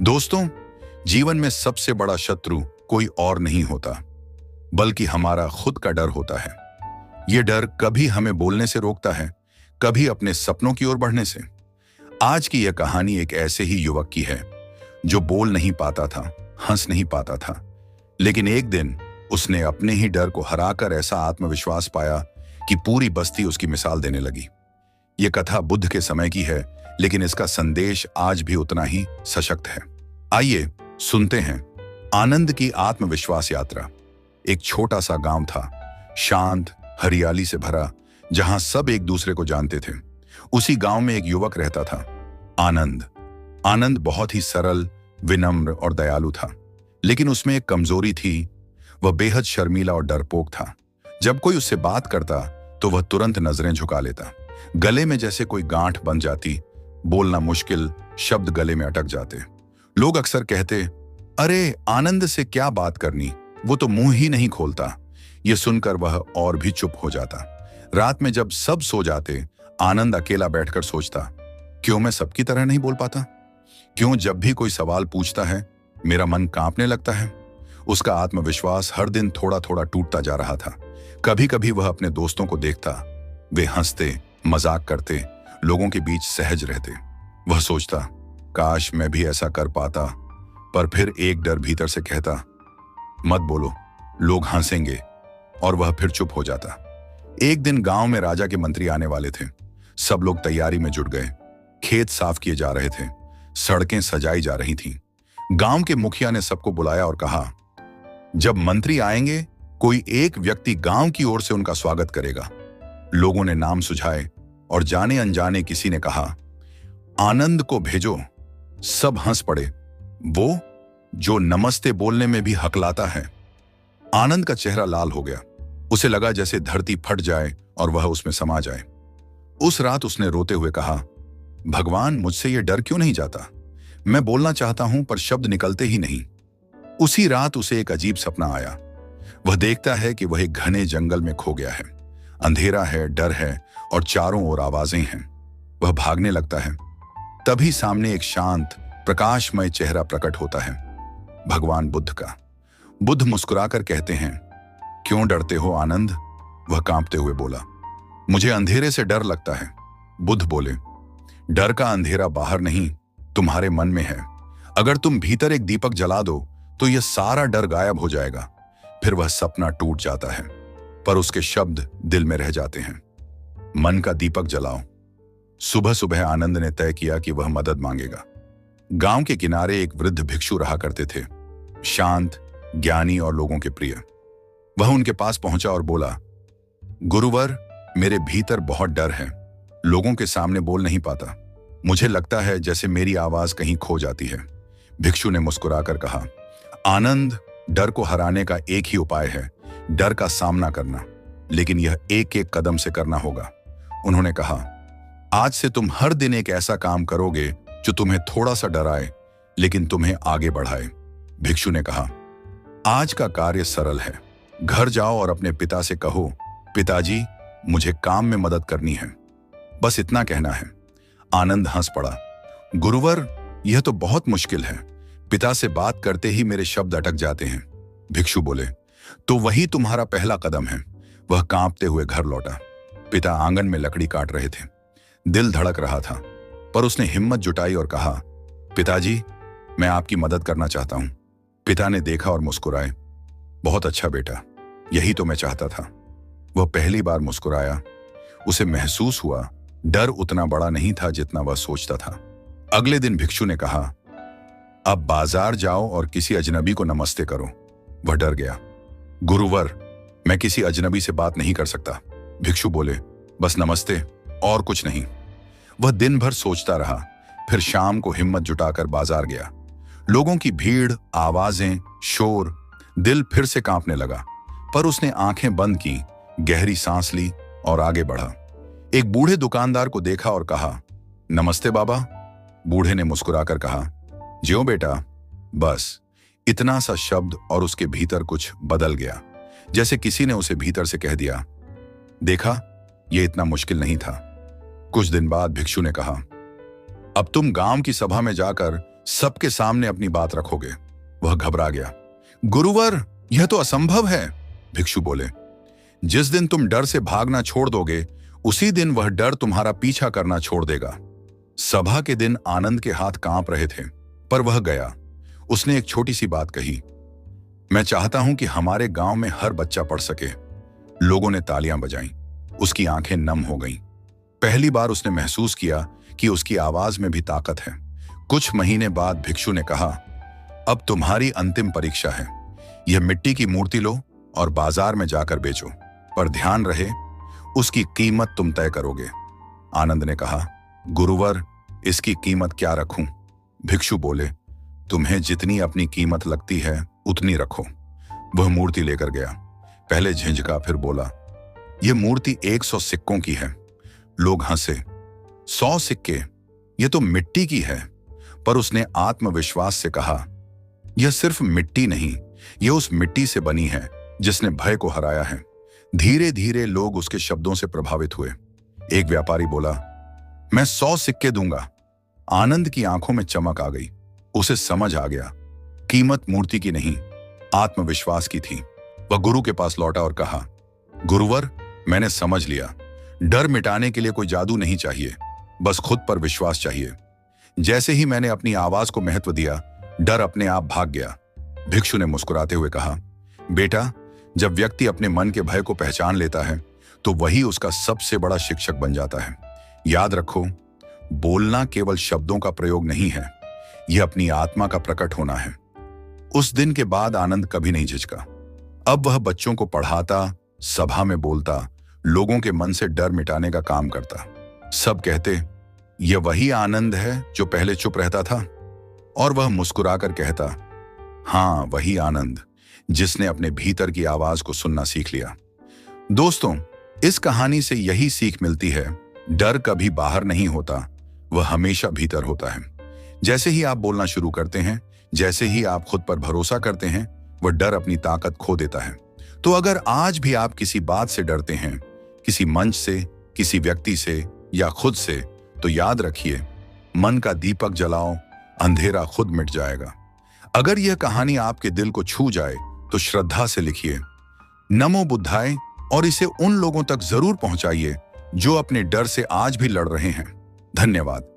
दोस्तों, जीवन में सबसे बड़ा शत्रु कोई और नहीं होता, बल्कि हमारा खुद का डर होता है। यह डर कभी हमें बोलने से रोकता है, कभी अपने सपनों की ओर बढ़ने से। आज की यह कहानी एक ऐसे ही युवक की है जो बोल नहीं पाता था, हंस नहीं पाता था, लेकिन एक दिन उसने अपने ही डर को हराकर ऐसा आत्मविश्वास पाया कि पूरी बस्ती उसकी मिसाल देने लगी। यह कथा बुद्ध के समय की है, लेकिन इसका संदेश आज भी उतना ही सशक्त है। आइए सुनते हैं आनंद की आत्मविश्वास यात्रा। एक छोटा सा गांव था, शांत, हरियाली से भरा, जहां सब एक दूसरे को जानते थे। उसी गांव में एक युवक रहता था, आनंद। आनंद बहुत ही सरल, विनम्र और दयालु था, लेकिन उसमें एक कमजोरी थी। वह बेहद शर्मीला और डरपोक था। जब कोई उससे बात करता तो वह तुरंत नजरें झुका लेता। गले में जैसे कोई गांठ बन जाती, बोलना मुश्किल, शब्द गले में अटक जाते। लोग अक्सर कहते, अरे आनंद से क्या बात करनी, वो तो मुंह ही नहीं खोलता। ये सुनकर वह और भी चुप हो जाता। रात में जब सब सो जाते, आनंद अकेला बैठकर सोचता, क्यों मैं सबकी तरह नहीं बोल पाता? क्यों जब भी कोई सवाल पूछता है मेरा मन कांपने लगता है? उसका आत्मविश्वास हर दिन थोड़ा थोड़ा टूटता जा रहा था। कभी कभी वह अपने दोस्तों को देखता, वे हंसते, मजाक करते, लोगों के बीच सहज रहते। वह सोचता, काश मैं भी ऐसा कर पाता। पर फिर एक डर भीतर से कहता, मत बोलो, लोग हंसेंगे, और वह फिर चुप हो जाता। एक दिन गांव में राजा के मंत्री आने वाले थे। सब लोग तैयारी में जुट गए। खेत साफ किए जा रहे थे, सड़कें सजाई जा रही थीं। गांव के मुखिया ने सबको बुलाया और कहा, जब मंत्री आएंगे, कोई एक व्यक्ति गांव की ओर से उनका स्वागत करेगा। लोगों ने नाम सुझाए और जाने अनजाने किसी ने कहा, आनंद को भेजो। सब हंस पड़े, वो जो नमस्ते बोलने में भी हकलाता है। आनंद का चेहरा लाल हो गया। उसे लगा जैसे धरती फट जाए और वह उसमें समा जाए। उस रात उसने रोते हुए कहा, भगवान, मुझसे यह डर क्यों नहीं जाता? मैं बोलना चाहता हूं पर शब्द निकलते ही नहीं। उसी रात उसे एक अजीब सपना आया। वह देखता है कि वह एक घने जंगल में खो गया है। अंधेरा है, डर है और चारों ओर आवाजें हैं। वह भागने लगता है। तभी सामने एक शांत, प्रकाशमय चेहरा प्रकट होता है, भगवान बुद्ध का। बुद्ध मुस्कुराकर कहते हैं, क्यों डरते हो आनंद? वह कांपते हुए बोला, मुझे अंधेरे से डर लगता है। बुद्ध बोले, डर का अंधेरा बाहर नहीं, तुम्हारे मन में है। अगर तुम भीतर एक दीपक जला दो तो यह सारा डर गायब हो जाएगा। फिर वह सपना टूट जाता है, पर उसके शब्द दिल में रह जाते हैं। मन का दीपक जलाओ। सुबह सुबह आनंद ने तय किया कि वह मदद मांगेगा। गांव के किनारे एक वृद्ध भिक्षु रहा करते थे, शांत, ज्ञानी और लोगों के प्रिय। वह उनके पास पहुंचा और बोला, गुरुवर, मेरे भीतर बहुत डर है। लोगों के सामने बोल नहीं पाता। मुझे लगता है जैसे मेरी आवाज कहीं खो जाती है। भिक्षु ने मुस्कुराकर कहा, आनंद, डर को हराने का एक ही उपाय है, डर का सामना करना, लेकिन यह एक एक कदम से करना होगा। उन्होंने कहा, आज से तुम हर दिन एक ऐसा काम करोगे जो तुम्हें थोड़ा सा डराए, लेकिन तुम्हें आगे बढ़ाए। भिक्षु ने कहा, आज का कार्य सरल है। घर जाओ और अपने पिता से कहो, पिताजी, मुझे काम में मदद करनी है। बस इतना कहना है। आनंद हंस पड़ा, गुरुवर, यह तो बहुत मुश्किल है। पिता से बात करते ही मेरे शब्द अटक जाते हैं। भिक्षु बोले, तो वही तुम्हारा पहला कदम है। वह कांपते हुए घर लौटा। पिता आंगन में लकड़ी काट रहे थे। दिल धड़क रहा था, पर उसने हिम्मत जुटाई और कहा, पिताजी, मैं आपकी मदद करना चाहता हूं। पिता ने देखा और मुस्कुराए, बहुत अच्छा बेटा, यही तो मैं चाहता था। वह पहली बार मुस्कुराया। उसे महसूस हुआ डर उतना बड़ा नहीं था जितना वह सोचता था। अगले दिन भिक्षु ने कहा, अब बाजार जाओ और किसी अजनबी को नमस्ते करो। वह डर गया, गुरुवर, मैं किसी अजनबी से बात नहीं कर सकता। भिक्षु बोले, बस नमस्ते, और कुछ नहीं। वह दिन भर सोचता रहा। फिर शाम को हिम्मत जुटाकर बाजार गया। लोगों की भीड़, आवाजें, शोर, दिल फिर से कांपने लगा, पर उसने आंखें बंद की, गहरी सांस ली और आगे बढ़ा। एक बूढ़े दुकानदार को देखा और कहा, नमस्ते बाबा। बूढ़े ने मुस्कुराकर कहा, ज्यों बेटा। बस इतना सा शब्द और उसके भीतर कुछ बदल गया, जैसे किसी ने उसे भीतर से कह दिया, देखा, यह इतना मुश्किल नहीं था। कुछ दिन बाद भिक्षु ने कहा, अब तुम गांव की सभा में जाकर सबके सामने अपनी बात रखोगे? वह घबरा गया। गुरुवर, यह तो असंभव है, भिक्षु बोले। जिस दिन तुम डर से भागना छोड़ दोगे, उसी दिन वह डर तुम्हारा पीछा करना छोड़ देगा। सभा के दिन आनंद के हाथ कांप रहे थे, पर वह गया। उसने एक छोटी सी बात कही, मैं चाहता हूं कि हमारे गांव में हर बच्चा पढ़ सके। लोगों ने तालियां बजाईं। उसकी आंखें नम हो गईं। पहली बार उसने महसूस किया कि उसकी आवाज में भी ताकत है। कुछ महीने बाद भिक्षु ने कहा, अब तुम्हारी अंतिम परीक्षा है। यह मिट्टी की मूर्ति लो और बाजार में जाकर बेचो, पर ध्यान रहे उसकी कीमत तुम तय करोगे। आनंद ने कहा, गुरुवर, इसकी कीमत क्या रखूं? भिक्षु बोले, तुम्हें जितनी अपनी कीमत लगती है उतनी रखो। वह मूर्ति लेकर गया। पहले झिझका, फिर बोला, यह मूर्ति 100 सिक्कों की है। लोग हंसे। 100 सिक्के? यह तो मिट्टी की है। पर उसने आत्मविश्वास से कहा, यह सिर्फ मिट्टी नहीं, यह उस मिट्टी से बनी है जिसने भय को हराया है। धीरे धीरे लोग उसके शब्दों से प्रभावित हुए। एक व्यापारी बोला, मैं 100 सिक्के दूंगा। आनंद की आंखों में चमक आ गई। उसे समझ आ गया, कीमत मूर्ति की नहीं, आत्मविश्वास की थी। वह गुरु के पास लौटा और कहा, गुरुवर, मैंने समझ लिया। डर मिटाने के लिए कोई जादू नहीं चाहिए, बस खुद पर विश्वास चाहिए। जैसे ही मैंने अपनी आवाज को महत्व दिया, डर अपने आप भाग गया। भिक्षु ने मुस्कुराते हुए कहा, बेटा, जब व्यक्ति अपने मन के भय को पहचान लेता है तो वही उसका सबसे बड़ा शिक्षक बन जाता है। याद रखो, बोलना केवल शब्दों का प्रयोग नहीं है, यह अपनी आत्मा का प्रकट होना है। उस दिन के बाद आनंद कभी नहीं झिझका। अब वह बच्चों को पढ़ाता, सभा में बोलता, लोगों के मन से डर मिटाने का काम करता। सब कहते, यह वही आनंद है जो पहले चुप रहता था। और वह मुस्कुराकर कहता, हाँ, वही आनंद जिसने अपने भीतर की आवाज को सुनना सीख लिया। दोस्तों, इस कहानी से यही सीख मिलती है, डर कभी बाहर नहीं होता, वह हमेशा भीतर होता है। जैसे ही आप बोलना शुरू करते हैं, जैसे ही आप खुद पर भरोसा करते हैं, वह डर अपनी ताकत खो देता है। तो अगर आज भी आप किसी बात से डरते हैं, किसी मंच से, किसी व्यक्ति से या खुद से, तो याद रखिए, मन का दीपक जलाओ, अंधेरा खुद मिट जाएगा। अगर यह कहानी आपके दिल को छू जाए तो श्रद्धा से लिखिए, नमो बुद्धाय, और इसे उन लोगों तक जरूर पहुंचाइए जो अपने डर से आज भी लड़ रहे हैं। धन्यवाद।